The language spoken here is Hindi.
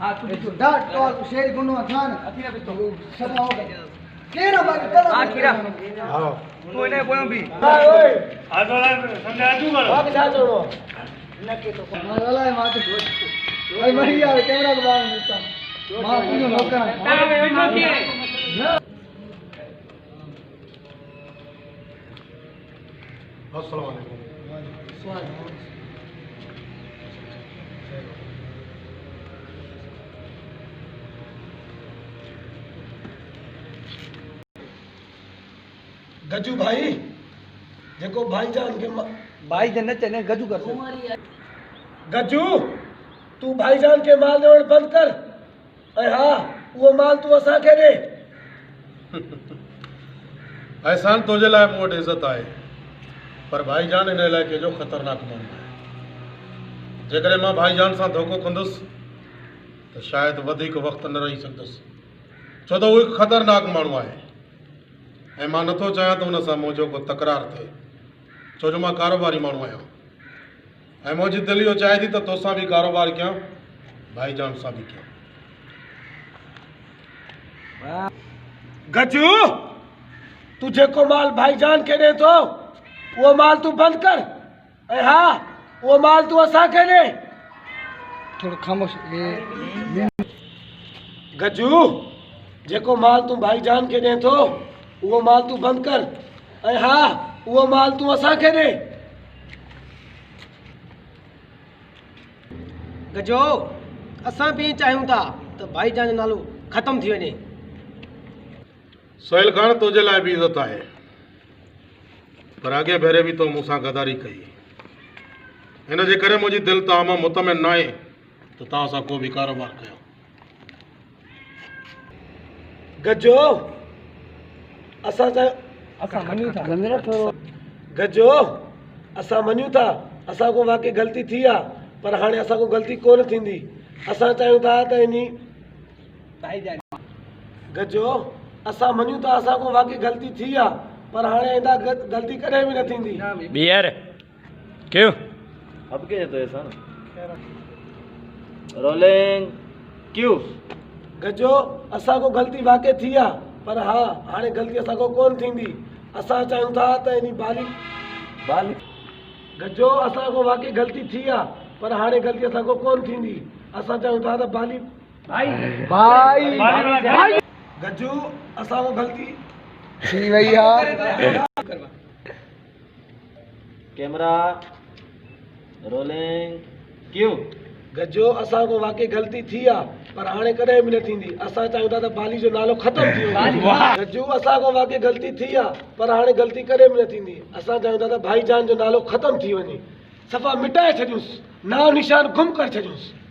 हां तू डाट टॉल शेर गुनो थान अथीना भी तो सदा हो गया केरा बाकी तला हां कीरा हां तू ने बोयो भी ओए आजोला संडे आजू करो भाग जा जोड़ो नके तो वाला है माते भाई मरी यार कैमरा को बाहर निकल मां तुझे नौकर अस्सलाम वालेकुम गजू भाई देखो भाईजान के भाई जन चने गजू कर गजू तू भाईजान के माल देवण बंद कर ऐं हा वो माल तू असा के दे एहसान तुझे लाइ मूं वटि इज़त आहे पर भाईजान इन इलाइक़े जो ख़तरनाक माण्हू आहे जेकॾहिं मां भाईजान सां धोखो कंदुसि त शायदि वधीक वक़्तु न रही सघंदुसि छो त उहो हिकु ख़तरनाक माण्हू आहे ऐं मां नथो चाहियां त हुन सां मुंहिंजो को तकरार थिए छो जो मां कारोबारी माण्हू आहियां ऐं मुंहिंजी दिलि इहो चाहे थी त तोसां बि कारोबार कयां भाईजान सां बि कयां गजू तू जेको माल भाईजान के दे तो वो माल तू बंद कर ऐं हा वो माल तू असा के दे थोड़ा खामोश गजू जेको माल तू भाईजान के दे तो वो माल तू बंद कर ऐं हा वो माल तू असा के दे गजो असां भी चाहियूं था त भाईजान जो नालो ख़त्म थी वञे सोहेल खान तुझे लाइ बि इज़त आहे पर अॻे भेरे बि तो मूंसां गदारी कई हिन जे करे मुंहिंजी दिलि तव्हां मां मुतमिन न आहे त तव्हां सां को बि कारोबार कयो गजो असां मञूं था गजो असां मञूं था असां को वाकई ग़लती थी आहे पर हाणे असां को ग़लती कोन थींदी असां चाहियूं था त इनी गजो असां मञूं था असां को वाकई ग़लती थी आहे पर हाणे आइंदा ग़लती कॾहिं बि न थींदी बियर क्यों अब क्या तो ऐसा रोलिंग क्यों गजो असां को ग़लती वाकई थी आहे पर हा हाणे ग़लती असां को कोन थींदी असां चाहियूं था त इनी बाली गजो असां को वाकई ग़लती थी आहे पर हाणे ग़लती असां को कोन थींदी असां चाहियूं था त बाली भाई गजू असां को ग़लती थी वई यार कैमरा रोलिंग क्यों गजो असां को वाकई ग़लती थी आहे पर हाणे कॾहिं बि न थींदी असां चाहियूं था त बाली जो नालो ख़त्म थी वञे गजू असां को वाकई ग़लती थी आहे पर हाणे ग़लती कॾहिं बि न थींदी असां चाहियूं था त भाईजान जो नालो ख़त्म थी वञे सफ़ा मिटाए छॾियूंसि नाम निशान गुम करे छॾियूंसि